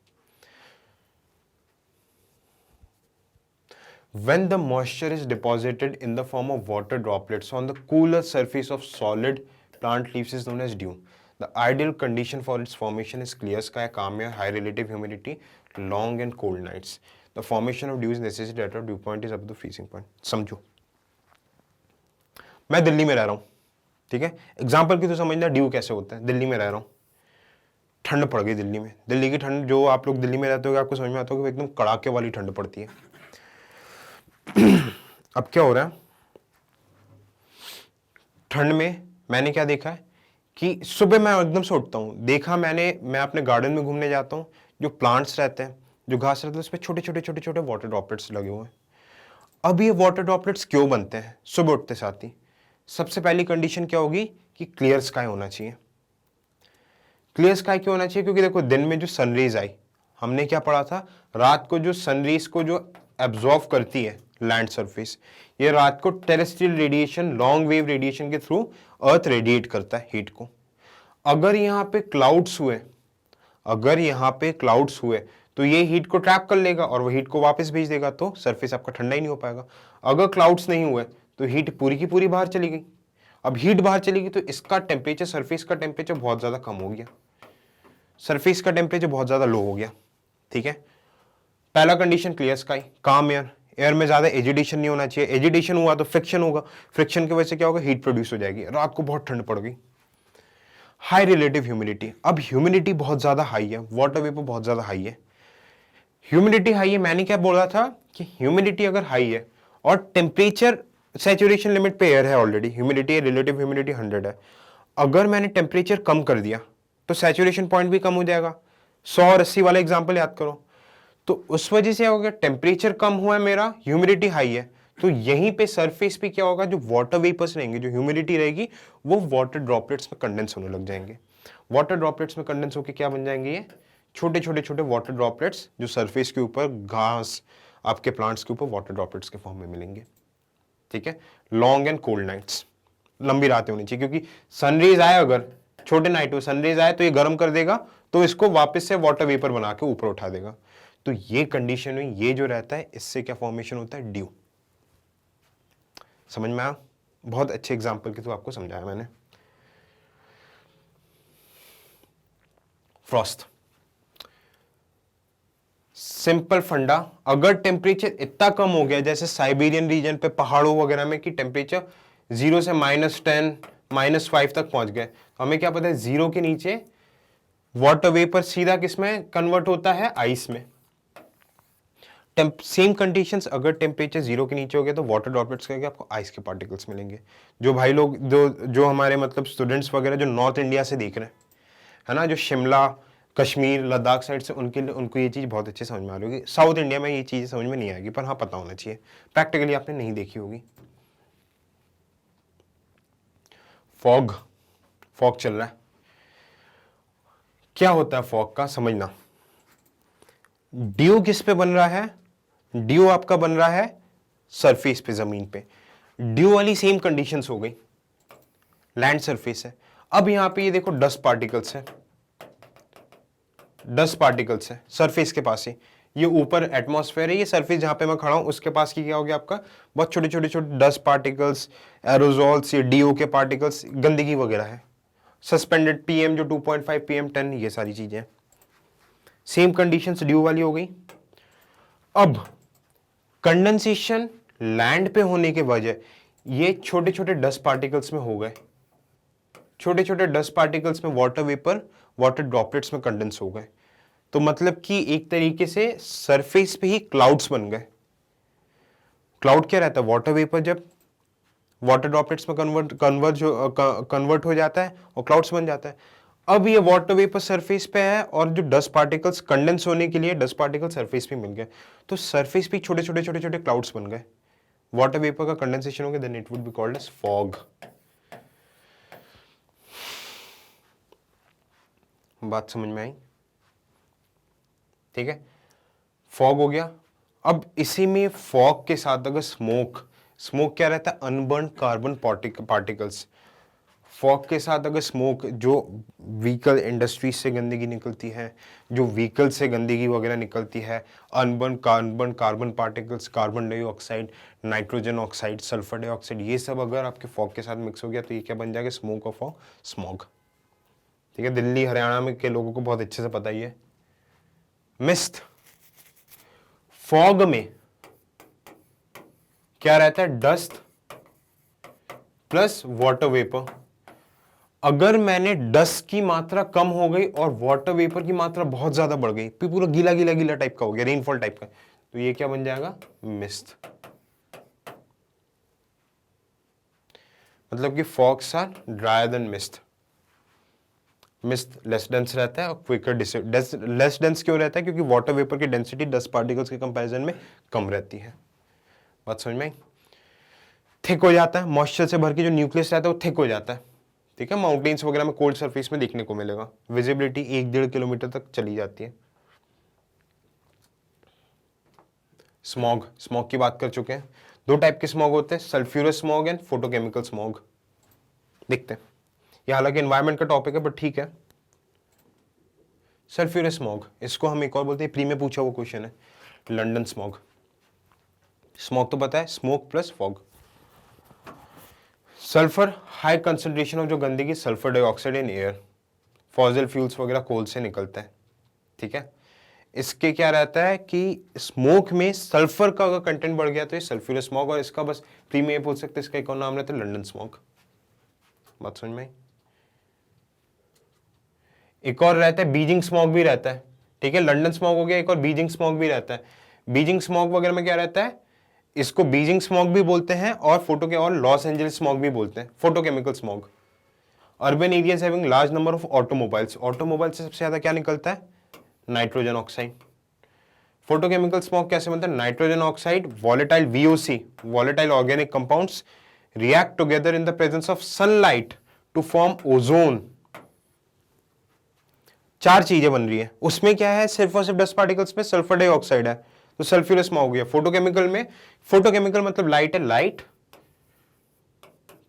When the moisture is deposited in the form of water droplets on the cooler surface of solid plant leaves is known as dew. The ideal condition for its formation is clear sky, calm air, high relative humidity, long and cold nights. The formation of dew is necessary at a dew point is up to the freezing point. समझो, मैं दिल्ली में रह रहा हूँ, ठीक है, example की तो समझना ड्यू कैसे होता है। दिल्ली में रह रहा हूँ, ठंड पड़ गई दिल्ली में, दिल्ली की ठंड जो आप लोग दिल्ली में रहते हो आपको समझ में आता होगा, एकदम कड़ाके वाली ठंड पड़ती है। अब क्या हो रहा है, ठंड में मैंने क्या देखा है कि सुबह मैं एकदम से उठता हूं, देखा मैं अपने गार्डन में घूमने जाता हूं, जो प्लांट्स रहते हैं, जो घास रहते हैं, उसमें छोटे छोटे छोटे छोटे वाटर ड्रॉपलेट्स लगे हुए हैं। अब ये वाटर ड्रॉपलेट्स क्यों बनते हैं सुबह उठते साथ ही, सबसे पहली कंडीशन क्या होगी कि क्लियर स्काई होना चाहिए। क्लियर स्काई क्यों होना चाहिए, क्योंकि देखो दिन में जो सनरेज आई, हमने क्या पढ़ा था, रात को जो सनरेज को जो एब्जॉर्व करती है लैंड सरफेस, ये रात को terrestrial radiation, long wave radiation के थ्रू अर्थ रेडिएट करता है हीट को। अगर यहाँ पे क्लाउड्स हुए, अगर यहाँ पे क्लाउड्स हुए तो ये हीट को ट्रैप कर लेगा और वो हीट को वापस भेज देगा, तो सरफेस आपका ठंडा ही नहीं हो पाएगा। अगर क्लाउड्स नहीं हुए तो हीट पूरी की पूरी बाहर चली गई। अब हीट बाहर चली गई तो इसका टेम्परेचर, सरफेस का टेम्परेचर बहुत ज्यादा कम हो गया, सरफेस का टेम्परेचर बहुत ज्यादा लो हो गया। ठीक है, पहला कंडीशन क्लियर स्काई, काम एयर, एयर में ज्यादा एजिटेशन नहीं होना चाहिए। एजिटेशन हुआ तो फ्रिक्शन होगा, फ्रिक्शन की वजह से क्या होगा, हीट प्रोड्यूस हो जाएगी, रात को बहुत ठंड पड़ गई। हाई रिलेटिव ह्यूमिडिटी, अब ह्यूमिडिटी बहुत ज्यादा हाई है, वाटर वेपर बहुत ज्यादा हाई है, ह्यूमिडिटी हाई है। मैंने क्या बोला था कि ह्यूमिडिटी अगर हाई है और टेम्परेचर सैचुरेशन लिमिट पे एयर है ऑलरेडी, ह्यूमिडिटी रिलेटिव ह्यूमिडिटी 100 है, अगर मैंने टेम्परेचर कम कर दिया तो सैचुरेशन पॉइंट भी कम हो जाएगा। 100 और 80 वाला एग्जाम्पल याद करो, तो उस वजह से हो गया, टेम्परेचर कम हुआ है मेरा, ह्यूमिडिटी हाई है, तो यहीं पे सरफेस पे क्या होगा, जो वाटर वेपर्स रहेंगे, जो ह्यूमिडिटी रहेगी, वो वाटर ड्रॉपलेट्स में कंडेंस होने लग जाएंगे। वाटर ड्रॉपलेट्स में कंडेंस होकर क्या बन जाएंगे, ये छोटे छोटे छोटे वाटर ड्रॉपलेट्स जो सरफेस के ऊपर, घास, आपके प्लांट्स के ऊपर वाटर ड्रॉपलेट्स के फॉर्म में मिलेंगे। ठीक है, लॉन्ग एंड कोल्ड नाइट्स, लंबी रातें होनी चाहिए, क्योंकि सनरेज आए, अगर छोटे नाइट में सनरेज आए तो ये गर्म कर देगा, तो इसको वापस से वाटर वेपर बना के ऊपर उठा देगा। तो ये कंडीशन में ये जो रहता है, इससे क्या फॉर्मेशन होता है, ड्यू। समझ में आया, बहुत अच्छे एग्जांपल के थ्रू आपको समझाया मैंने। फ्रॉस्ट, सिंपल फंडा, अगर टेम्परेचर इतना कम हो गया जैसे साइबेरियन रीजन पे, पहाड़ों वगैरह में, कि टेम्परेचर 0 से -10 -5 तक पहुंच गए, तो हमें क्या पता है, 0 के नीचे वाटर वेपर सीधा किसमें कन्वर्ट होता है, आइस में। सेम कंडीशंस, अगर टेम्परेचर 0 के नीचे हो गया तो वाटर ड्रॉपलेट्स करके आपको आइस के पार्टिकल्स मिलेंगे। जो भाई लोग जो हमारे मतलब स्टूडेंट्स वगैरह जो नॉर्थ इंडिया से देख रहे हैं, है ना, जो शिमला, कश्मीर, लद्दाख साइड से, उनके लिए, उनको ये चीज़ बहुत अच्छे समझ में आ रही होगी। साउथ इंडिया में ये चीज़ समझ में नहीं आएगी, पर हाँ पता होना चाहिए, प्रैक्टिकली आपने नहीं देखी होगी। फॉग, फॉग चल रहा है, क्या होता है फॉग का, समझना। ड्यू किस पे बन रहा है, ड्यू आपका बन रहा है सरफेस पे, जमीन पे। ड्यू वाली सेम कंडीशंस हो गई, लैंड सरफेस है। अब यहां पे ये देखो डस्ट पार्टिकल्स है, डस्ट पार्टिकल्स है सरफेस के पास ही, ये ऊपर एटमॉस्फेयर है, ये सरफेस जहां पे मैं खड़ा हूं उसके पास की क्या हो गया आपका, बहुत छोटे छोटे छोटे डस्ट पार्टिकल्स, एरोजॉल्स, ये डीओ के पार्टिकल्स, गंदगी वगैरह है, सस्पेंडेड पीएम जो 2.5 पीएम 10, ये सारी चीजें। सेम कंडीशंस ड्यू वाली हो गई। अब कंडेंसेशन लैंड पे होने के वजह ये छोटे छोटे डस्ट पार्टिकल्स में हो गए, छोटे छोटे डस्ट पार्टिकल्स में वाटर वेपर, वाटर ड्रॉपलेट्स में कंडेंस हो गए, तो मतलब कि एक तरीके से सरफेस पे ही क्लाउड्स बन गए। क्लाउड क्या रहता है, वाटर वेपर जब वाटर ड्रॉपलेट्स में कन्वर्ट हो जाता है और क्लाउड्स बन जाता है। अब ये वाटर वेपर सरफेस पे है और जो डस्ट पार्टिकल्स कंडेंस होने के लिए डस्ट पार्टिकल सरफेस पे मिल गए, तो सरफेस पे छोटे छोटे छोटे छोटे क्लाउड्स बन गए, वाटर वेपर का कंडेंसेशन हो गया, then it would be called as fog. बात समझ में आई? ठीक है, फॉग हो गया। अब इसी में फॉग के साथ अगर स्मोक, स्मोक क्या रहता है, अनबर्न कार्बन पार्टिकल्स। फॉग के साथ अगर स्मोक, जो व्हीकल इंडस्ट्रीज से गंदगी निकलती है, जो व्हीकल से गंदगी वगैरह निकलती है, unburn carbon particles, carbon dioxide, nitrogen oxide, sulphur dioxide, ये सब अगर आपके फॉग के साथ मिक्स हो गया तो ये क्या बन जाएगा, स्मोक ऑफ स्मॉग। ठीक है, दिल्ली हरियाणा में के लोगों को बहुत अच्छे से पता ही है। मिस्ट, फॉग में क्या रहता है, डस्ट प्लस वाटर वेपर। अगर मैंने डस्ट की मात्रा कम हो गई और वाटर वेपर की मात्रा बहुत ज्यादा बढ़ गई, फिर पूरा गीला गीला गीला टाइप का हो गया, रेनफॉल टाइप का, तो ये क्या बन जाएगा, मिस्ट। मतलब कि fogs are dryer than mist. Mist less dense रहता है और क्विकर लेस डेंस क्यों रहता है, क्योंकि वाटर वेपर की डेंसिटी डस्ट पार्टिकल्स के कंपैरिजन में कम रहती है। बात समझ में आई? थिक हो जाता है, मॉइस्चर से भर के जो न्यूक्लियस रहता है वो थिक हो जाता है। ठीक है, माउंटेन्स वगैरह में कोल्ड सरफेस में देखने को मिलेगा, विजिबिलिटी 1-1.5 किलोमीटर तक चली जाती है। स्मॉग, स्मॉग की बात कर चुके हैं। दो टाइप के स्मॉग होते हैं, sulphurous smog and photochemical smog. देखते हैं, ये हालांकि एनवायरमेंट का टॉपिक है बट ठीक है। सल्फ्यूरस स्मॉग, इसको हम एक और बोलते हैं, प्री में पूछा हुआ क्वेश्चन है, लंदन स्मॉग। स्मॉग तो पता है, smoke plus fog. Sulphur, high concentration of जो गंदगी, sulphur dioxide in air, fossil fuels वगैरह कोल से निकलता है। ठीक है, इसके क्या रहता है कि स्मोक में सल्फर का अगर कंटेंट बढ़ गया तो ये सल्फ्यूरस स्मॉग, और इसका बस प्री में ये पूछ सकते हैं, इसका एक और नाम रहता है लंदन स्मॉग। बात समझ में आई? एक और रहता है बीजिंग स्मॉग भी रहता है। ठीक है, लंदन स्मॉग हो गया, एक और बीजिंग स्मॉग भी रहता है। बीजिंग स्मॉग वगैरह में क्या रहता है, इसको बीजिंग स्मॉग भी बोलते हैं और लॉस एंजलिस स्मॉग भी बोलते हैं, photochemical smog. Urban areas having large number of automobiles, automobile से सबसे ज्यादा क्या निकलता है, नाइट्रोजन ऑक्साइड। फोटोकेमिकल स्मॉग कैसे बनता है, nitrogen oxide, volatile VOC, volatile organic compounds react together in the presence of sunlight to form ozone. चार चीजें बन रही है, उसमें क्या है, सिर्फ और सिर्फ डस्ट पार्टिकल्स में सल्फर डाइऑक्साइड है, तो सल्फ्यूरस स्मॉग हो गया। फोटोकेमिकल में, फोटोकेमिकल मतलब लाइट है, लाइट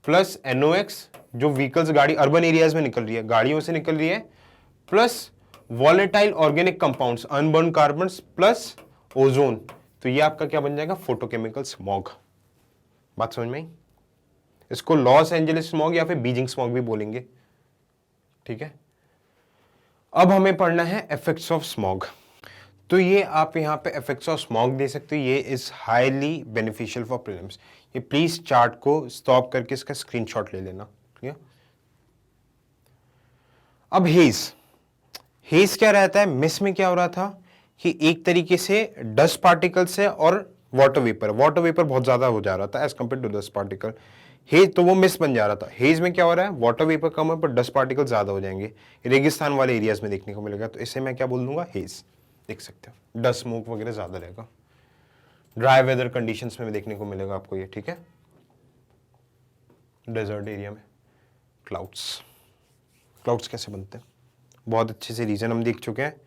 प्लस NOx, जो व्हीकल्स गाड़ी अर्बन एरियाज में निकल रही है, गाड़ियों से निकल रही है, plus volatile organic compounds, unburn carbon plus ozone, तो ये आपका क्या बन जाएगा, फोटोकेमिकल स्मॉग। बात समझ में आई? इसको लॉस एंजलिस स्मॉग या फिर बीजिंग स्मॉग भी बोलेंगे। ठीक है, अब हमें पढ़ना है इफेक्ट्स ऑफ स्मॉग। तो ये आप यहाँ पे इफेक्ट्स ऑफ स्मॉग दे सकते हो, ये is highly beneficial for prelims. ये प्लीज चार्ट को स्टॉप करके इसका स्क्रीनशॉट ले लेना। ठीक है, अब हेज, हेज क्या रहता है, मिस में क्या हो रहा था कि एक तरीके से डस्ट पार्टिकल्स है और वाटर वेपर बहुत ज्यादा हो जा रहा था as compare to dust particle. Haze तो वो मिस बन जा रहा था, हेज में क्या हो रहा है, वाटर वेपर कम है पर डस्ट पार्टिकल ज्यादा हो जाएंगे, रेगिस्तान वाले एरियाज में देखने को मिलेगा, तो इसे मैं क्या बोल दूंगा, हेज। देख सकते हो, डस्ट स्मोक वगैरह ज्यादा रहेगा, ड्राई वेदर कंडीशंस में भी देखने को मिलेगा आपको ये। ठीक है, डेजर्ट एरिया में क्लाउड्स, क्लाउड्स कैसे बनते हैं, बहुत अच्छे से रीजन हम देख चुके हैं।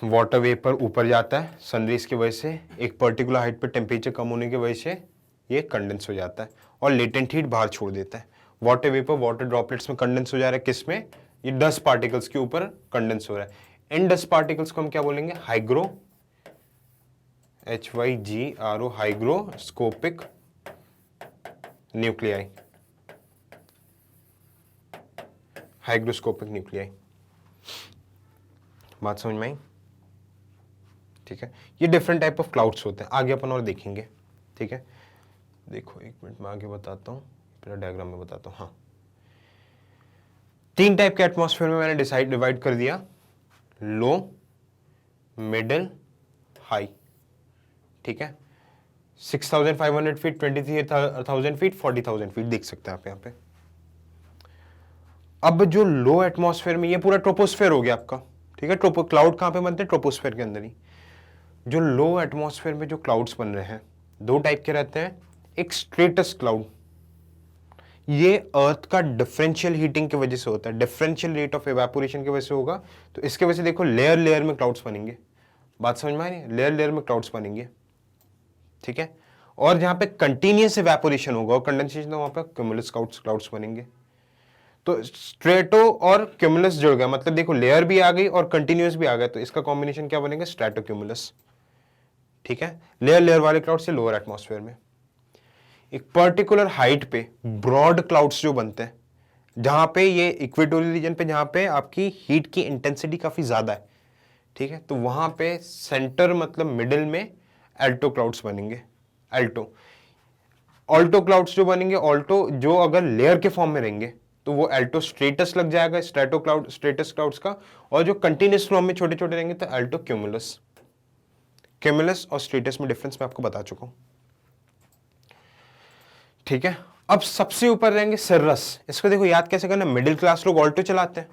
वाटर वेपर ऊपर जाता है सनरेज की वजह से, एक पर्टिकुलर हाइट पर टेम्परेचर कम होने की वजह से ये कंडेंस हो जाता है और लेटेंट हीट बाहर छोड़ देता है। वाटर वेपर वाटर ड्रॉपलेट्स में कंडेंस हो जा रहा है, किस में, ये डस्ट पार्टिकल्स के ऊपर कंडेंस हो रहा है। इन डस्ट पार्टिकल्स को हम क्या बोलेंगे? Hygro, HYGRO, hygroscopic nuclei, hygroscopic nuclei. बात समझ में आई? ठीक है, ये डिफरेंट टाइप ऑफ क्लाउड्स होते हैं, आगे अपन और देखेंगे। ठीक है, देखो एक मिनट में आगे बताता हूँ, पहले डायग्राम में बताता हूँ। हाँ, 3 टाइप के एटमॉस्फेयर में मैंने डिवाइड कर दिया, लो, मिडिल, हाई। ठीक है, 6500 फीट, 23,000 फीट, 40,000 फीट, देख सकते हैं आप यहाँ पे। अब जो लो एटमॉस्फेयर में, ये पूरा ट्रोपोस्फेयर हो गया आपका। ठीक है, क्लाउड कहाँ पे बनते हैं? ट्रोपोस्फेयर के अंदर ही। जो लो एटमॉस्फेयर में जो क्लाउड्स बन रहे हैं, 2 टाइप के रहते हैं। एक स्ट्रेटस क्लाउड, ये अर्थ का डिफरेंशियल हीटिंग की वजह से होता है, डिफरेंशियल रेट ऑफ इवेपोरेशन की वजह से होगा। तो इसके वजह से देखो लेयर लेयर में क्लाउड्स बनेंगे। बात समझ में आ रही है? लेयर लेयर में क्लाउड्स बनेंगे। ठीक है, और जहां पे कंटिन्यूअस इवेपोरेशन होगा और कंडेंसेशन, तो वहां पे क्यूमुलस क्लाउड्स बनेंगे। तो स्ट्रेटो और क्यूमुलस जुड़ गया, मतलब देखो लेयर भी आ गई और कंटिन्यूअस भी आ गया, तो इसका कॉम्बिनेशन क्या बनेगा? Strato cumulus. ठीक है, लेयर लेयर वाले क्लाउड से लोअर एटमॉस्फेयर में। एक पर्टिकुलर हाइट पे ब्रॉड क्लाउड्स जो बनते हैं, जहां पे ये इक्वेटोरियल रीजन पे, जहां पे आपकी हीट की इंटेंसिटी काफी ज्यादा है। ठीक है, तो वहां पे सेंटर मतलब मिडिल में एल्टो क्लाउड्स बनेंगे। एल्टो ऑल्टो क्लाउड्स जो बनेंगे, ऑल्टो जो अगर लेयर के फॉर्म में रहेंगे तो वो एल्टो स्ट्रेटस लग जाएगा, स्ट्रेटस क्लाउड्स का। और जो कंटिन्यूस फॉर्म में छोटे छोटे रहेंगे तो एल्टो क्यूमुलस। क्यूमुलस और स्ट्रेटस में डिफरेंस मैं आपको बता चुका हूं। ठीक है, अब सबसे ऊपर रहेंगे सर्रस। इसको देखो याद कैसे करना, मिडिल क्लास लोग ऑल्टो चलाते हैं,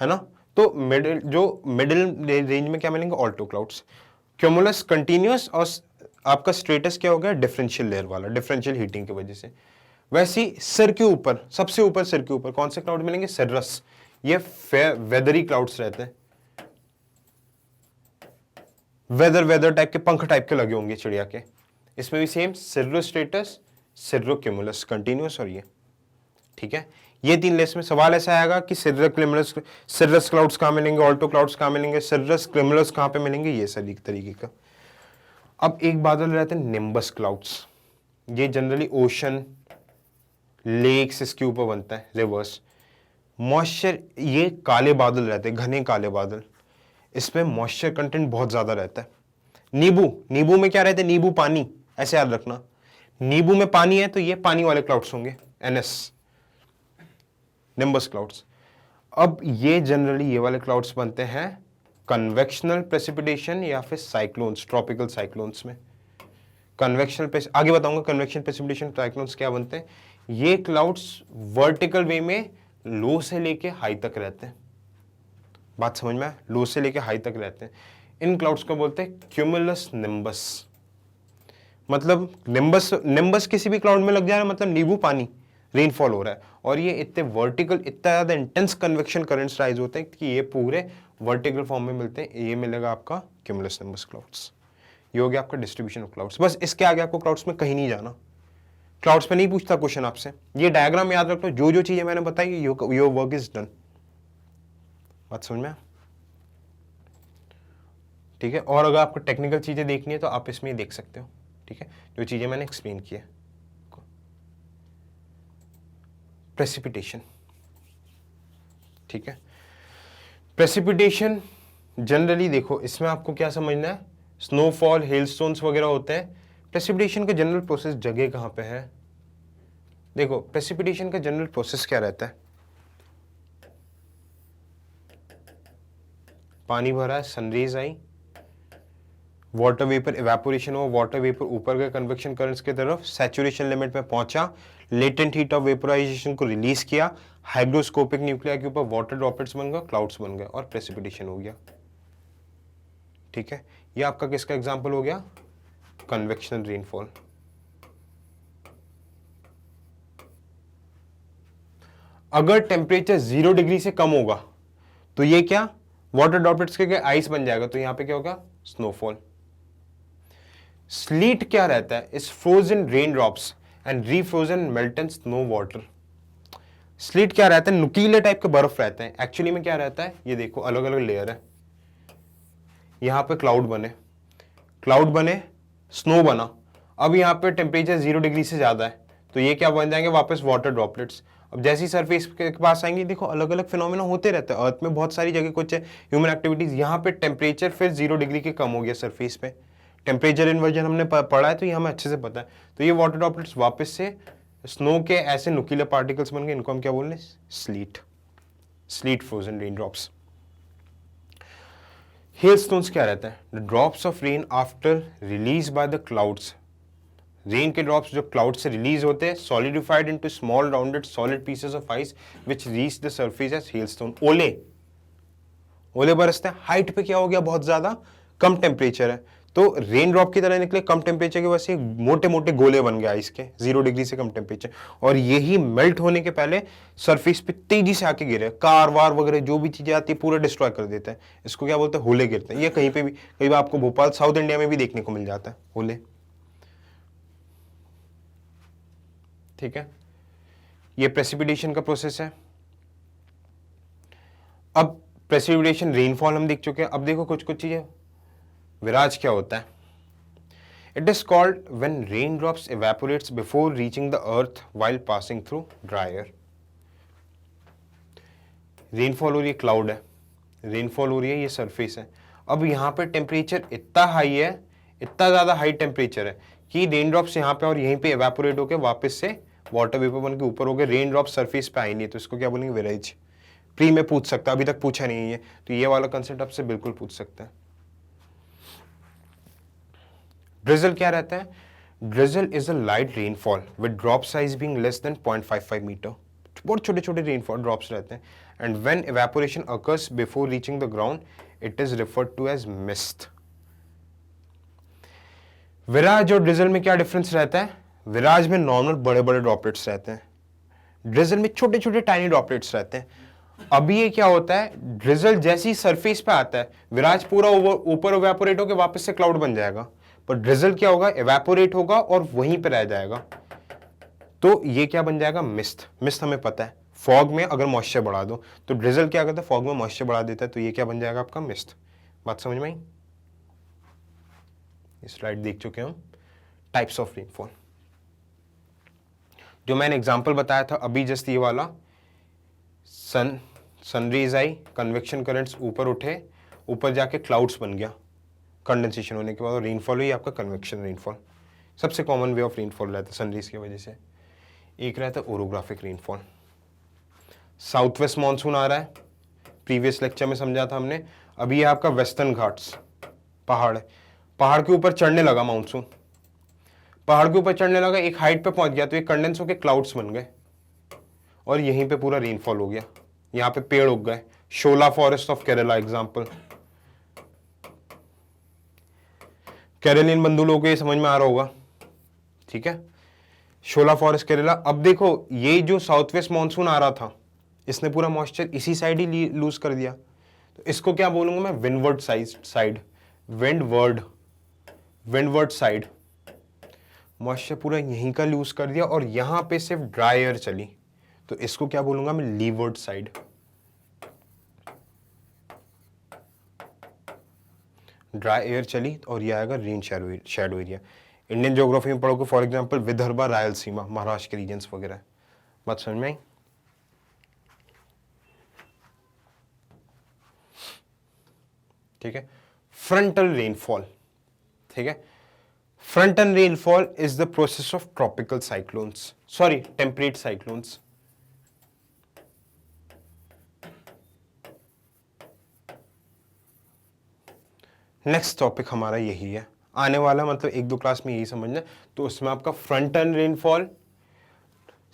है ना। तो मिडिल रेंज में क्या मिलेंगे? Alto clouds. क्यूमुलस कंटिन्यूअस, और आपका स्ट्रेटस क्या हो गया? डिफरेंशियल लेयर वाला, डिफरेंशियल हीटिंग की वजह से। वैसे ही सिर के ऊपर, सबसे ऊपर सिर के ऊपर कौन से क्लाउड मिलेंगे? सर्रस। ये वेदरी क्लाउड्स रहते हैं, वेदर टाइप के, पंख टाइप के लगे होंगे चिड़िया के। इसमें भी सेम सिर्रो स्ट्रेटस, सिर्रो क्यूमुलस कंटिन्यूअस, और ये। ठीक है, ये 3 लेस में सवाल ऐसा आएगा कि सिर्रस क्लाउड्स कहां मिलेंगे, ऑल्टो क्लाउड्स कहां मिलेंगे, सिर्रस क्यूमुलस कहां पे मिलेंगे, ये सारी तरीके का। अब एक बादल रहते हैं निम्बस क्लाउड्स। ये जनरली ओशन, लेक्स इसके ऊपर बनता है, रिवर्स। मॉइस्चर, ये काले बादल रहते हैं, घने काले बादल। इसमें मॉइस्चर कंटेंट बहुत ज्यादा रहता है। नींबू में क्या रहता है? नींबू पानी, ऐसे याद रखना। नींबू में पानी है तो ये पानी वाले क्लाउड्स होंगे, NS, निम्बस क्लाउड्स। अब ये जनरली ये वाले क्लाउड्स बनते हैं कन्वेक्शनल प्रेसिपिटेशन या फिर साइक्लोन्स, ट्रॉपिकल साइक्लोन्स में। कन्वेक्शनल, आगे बताऊंगा कन्वेक्शन प्रेसिपिटेशन साइक्लोन्स क्या बनते हैं। ये क्लाउड्स वर्टिकल वे में लो से लेके हाई तक रहते हैं। बात समझ में? लो से लेके हाई तक रहते हैं। इन क्लाउड्स को बोलते हैं क्यूमुलस निम्बस। मतलब निम्बस किसी भी क्लाउड में लग जा रहा है, मतलब नींबू पानी, रेनफॉल हो रहा है। और ये इतने वर्टिकल, इतना ज्यादा इंटेंस कन्वेक्शन करंट्स राइज होते हैं कि ये पूरे वर्टिकल फॉर्म में मिलते हैं। ये मिलेगा आपका क्यूमुलस निम्बस क्लाउड्स। ये हो गया आपका डिस्ट्रीब्यूशन ऑफ क्लाउड्स। बस इसके आगे आपको क्लाउड्स में कहीं नहीं जाना। क्लाउड्स पे नहीं पूछता क्वेश्चन आपसे, ये डायग्राम याद रख लो, जो जो चीजें मैंने बताई, योर वर्क इज डन। बात समझ में? ठीक है, और अगर आपको टेक्निकल चीजें देखनी है तो आप इसमें देख सकते हो। ठीक है, जो चीजें मैंने एक्सप्लेन की है। प्रेसिपिटेशन, ठीक है, प्रेसिपिटेशन जनरली देखो, इसमें आपको क्या समझना है, स्नोफॉल, हेलस्टोन्स वगैरह होते हैं। प्रेसिपिटेशन का जनरल प्रोसेस जगह कहां पे है? देखो प्रेसिपिटेशन का जनरल प्रोसेस क्या रहता है, पानी भरा है, सनरेज आई, वाटर वेपर इवेपोरेशन हुआ, वाटर वेपर ऊपर गए कन्वेक्शन करंट्स की तरफ, सैचुरेशन लिमिट में पहुंचा, लेटेंट हीट ऑफ वेपोराइजेशन को रिलीज किया, हाइग्रोस्कोपिक न्यूक्लिया के ऊपर वाटर ड्रॉपलेट्स बन गए, क्लाउड्स बन गए और प्रेसिपिटेशन हो गया। ठीक है, ये आपका किसका एग्जांपल हो गया? Convectional rainfall. अगर टेम्परेचर 0 डिग्री से कम होगा तो ये क्या, वाटर ड्रॉपलेट्स के आइस बन जाएगा, तो यहां पे क्या होगा? स्नोफॉल। स्लीट क्या रहता है? Is frozen rain drops and refrozen molten snow water. Sleet क्या रहता है, नुकीले टाइप के बर्फ रहते हैं। एक्चुअली में क्या रहता है, ये देखो अलग अलग लेयर है, यहां पे क्लाउड बने, स्नो बना। अब यहाँ पे टेम्परेचर 0 डिग्री से ज्यादा है, तो ये क्या बन जाएंगे वापस वाटर ड्रॉपलेट्स। अब जैसी सरफेस के पास आएंगे, देखो अलग अलग फिनोमेना होते रहते हैं अर्थ में, बहुत सारी जगह कुछ ह्यूमन एक्टिविटीज। यहाँ पे टेम्परेचर फिर 0 डिग्री के कम हो गया सरफेस पे, टेम्परेचर इन्वर्जन हमने पढ़ा है, तो ये हमें अच्छे से पता है। तो ये वाटर ड्रॉपलेट्स वापस से स्नो के ऐसे नुकीले पार्टिकल्स बन गए, इनको हम क्या बोल रहे हैं, sleet frozen rain drops. Hailstones क्या रहता है, the drops of rain after release by the clouds. Rain के ड्रॉप्स जो क्लाउड से रिलीज होते हैं, solidified into small rounded solid pieces of ice which reach the surface as hailstone. ओले बरसते हैं, हाइट पे क्या हो गया, बहुत ज्यादा कम टेम्परेचर है, तो रेन ड्रॉप की तरह निकले, कम टेम्परेचर की वजह से मोटे मोटे गोले बन गए आइस के, 0 डिग्री से कम टेम्परेचर, और यही मेल्ट होने के पहले सरफेस पे तेजी से आके गिरे, कार वार वगैरह जो भी चीजें आती है पूरा डिस्ट्रॉय कर देते हैं। इसको क्या बोलते हैं, होले गिरते हैं। ये कहीं पे भी, कई बार आपको भोपाल साउथ इंडिया में भी देखने को मिल जाता है होले। ठीक है, ये प्रेसिपिटेशन का प्रोसेस है। अब प्रेसिपिटेशन रेनफॉल हम देख चुके हैं, अब देखो कुछ कुछ चीजें। विराज क्या होता है, it is called when rain drops evaporates before reaching the earth while passing through dry air. Rainfall हो रही है, क्लाउड है, रेनफॉल हो रही है, ये सरफेस है। अब यहाँ पे टेम्परेचर इतना हाई है, इतना ज्यादा हाई टेम्परेचर है कि रेन ड्रॉप्स यहाँ पे और यहीं पे इवेपोरेट होकर वापस से वाटर वेपर बन के ऊपर हो गए, रेन ड्रॉप सरफेस पे आई नहीं, तो इसको क्या बोलेंगे, विराज। प्री में पूछ सकता है, अभी तक पूछा नहीं है, तो ये वाला कंसेप्ट आपसे बिल्कुल पूछ सकता है। ड्रिजल क्या रहता है, drizzle is a light rainfall with drop size being less than 0.55 metre. बहुत छोटे छोटे रेनफॉल ड्रॉप्स रहते हैं, and when evaporation occurs before reaching the ground it is referred to as mist. Virga और ड्रिजल में क्या डिफरेंस रहता है, विराज में नॉर्मल बड़े बड़े ड्रॉपलेट्स रहते हैं, ड्रिजल में छोटे छोटे टाइनी ड्रॉपलेट्स रहते हैं। अभी ये क्या होता है, ड्रिजल जैसी सरफेस पे आता है, विराज पूरा ऊपर इवेपोरेट होकर वापस से क्लाउड बन जाएगा, पर ड्रिजल क्या होगा, इवेपोरेट होगा और वहीं पे रह जाएगा, तो ये क्या बन जाएगा, मिस्ट। मिस्ट हमें पता है, फॉग में अगर मॉइस्चर बढ़ा दो, तो ड्रिजल क्या करता है, फॉग में मॉइस्चर बढ़ा देता है, तो ये क्या बन जाएगा आपका, मिस्ट। बात समझ में आई। स्लाइड देख चुके हम, टाइप्स ऑफ रेनफॉल। जो मैंने एग्जांपल बताया था अभी जस्ट ये वाला, सनरेज आई, कन्वेक्शन करंट्स ऊपर उठे, ऊपर जाके क्लाउड्स बन गया, कंडेंसेशन होने के बाद रेनफॉल हुई आपका कन्वेक्शन रेनफॉल। सबसे कॉमन वे ऑफ रेनफॉल रहता है सनरेज की वजह से। एक रहता है orographic rainfall, south west monsoon आ रहा है, प्रीवियस लेक्चर में समझा था हमने। अभी ये आपका वेस्टर्न घाट्स, पहाड़ है, पहाड़ के ऊपर चढ़ने लगा मानसून, पहाड़ के ऊपर चढ़ने लगा, एक हाइट पे पहुंच गया, तो ये कंडेंस होकर क्लाउड्स बन गए और यहीं पे पूरा रेनफॉल हो गया, यहाँ पे पेड़ उग गए। शोला फॉरेस्ट ऑफ केरला एग्जाम्पल, केरलियन बंधु लोगों को ये समझ में आ रहा होगा, ठीक है, शोला फॉरेस्ट केरला। अब देखो ये जो साउथ वेस्ट मानसून आ रहा था, इसने पूरा मॉइस्चर इसी साइड ही लूज कर दिया, तो इसको क्या बोलूंगा मैं, windward side, windward side, moisture पूरा यहीं का लूज कर दिया और यहां पे सिर्फ ड्राई एयर चली, तो इसको क्या बोलूंगा मैं, लीवर्ड साइड। ड्राई एयर चली और ये आएगा rain shadow area. Indian geography में पढ़ोगे फॉर एग्जांपल विदर्भा, रायलसीमा, महाराष्ट्र के रीजन्स वगैरह। बात समझ में आई। ठीक है, फ्रंटल रेनफॉल, ठीक है, frontal rainfall is the process of tropical cyclones, sorry temperate cyclones. Next topic हमारा यही है आने वाला, मतलब 1-2 क्लास में यही समझना, तो उसमें आपका फ्रंटल रेनफॉल,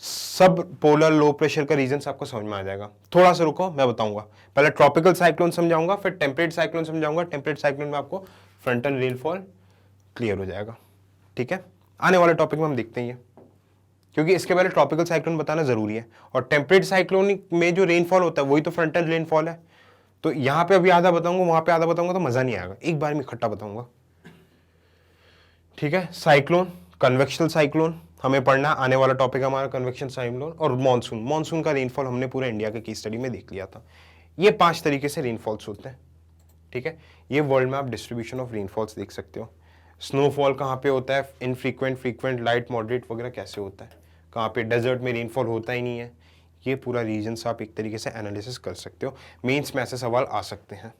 सब पोलर लो प्रेशर का रीजन आपको समझ में आ जाएगा। थोड़ा सा रुको, मैं बताऊंगा, पहले ट्रॉपिकल साइक्लोन समझाऊंगा, फिर टेम्परेट साइक्लोन समझाऊंगा, टेम्परेट साइक्लोन में आपको फ्रंटल रेनफॉल क्लियर हो जाएगा। ठीक है, आने वाले टॉपिक में हम देखते हैं, क्योंकि इसके पहले ट्रॉपिकल साइक्लोन बताना जरूरी है, और टेम्परेट साइक्लोन में जो रेनफॉल होता है वही तो फ्रंटल रेनफॉल है। तो यहां पे अभी आधा बताऊंगा, वहां पे आधा बताऊंगा, तो मजा नहीं आएगा, एक बार में इकट्ठा बताऊंगा। ठीक है, साइक्लोन, कन्वेक्शनल साइक्लोन, हमें पढ़ना आने वाला टॉपिक हमारा कन्वेक्शन साइक्लोन और मॉनसून। मॉनसून का रेनफॉल हमने पूरे इंडिया के केस स्टडी में देख लिया था। ये 5 तरीके से रेनफॉल्स होते हैं, ठीक है। ये वर्ल्ड में आप डिस्ट्रीब्यूशन ऑफ रेनफॉल्स देख सकते हो। स्नोफॉल कहाँ पे होता है, इनफ्रीक्वेंट, फ्रीक्वेंट, लाइट, मॉडरेट वगैरह कैसे होता है, कहाँ पे डेजर्ट में रेनफॉल होता ही नहीं है। ये पूरा रीजन से आप एक तरीके से एनालिसिस कर सकते हो। मेंस में ऐसे सवाल आ सकते हैं,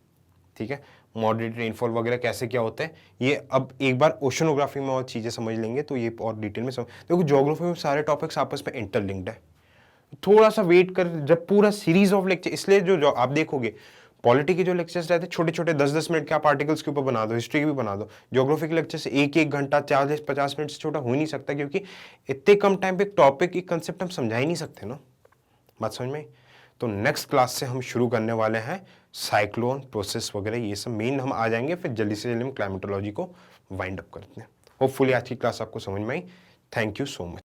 ठीक है। मॉडरेट रेनफॉल वगैरह कैसे क्या होता है, ये अब एक बार ओशनोग्राफी में और चीज़ें समझ लेंगे तो ये और डिटेल में समझ। देखो ज्योग्राफी में सारे टॉपिक्स आपस में इंटरलिंक्ड है। थोड़ा सा वेट कर, जब पूरा सीरीज ऑफ लेक्चर, इसलिए जो आप देखोगे पॉलिटी के जो लेक्चर्स रहते हैं छोटे छोटे 10-10 मिनट के आप आर्टिकल्स के ऊपर बना दो, हिस्ट्री के भी बना दो। ज्योग्राफी के लेक्चर से एक घंटा 40-50 मिनट से छोटा हो ही नहीं सकता, क्योंकि इतने कम टाइम पे एक टॉपिक, एक कंसेप्ट हम समझा ही नहीं सकते ना। बात समझ में? तो नेक्स्ट क्लास से हम शुरू करने वाले हैं साइक्लोन प्रोसेस वगैरह, ये सब मेन हम आ जाएंगे, फिर जल्दी से जल्दी हम क्लाइमेटोलॉजी को वाइंड अप करते हैं। होपफुली आज की क्लास आपको समझ में आई। Thank you so much.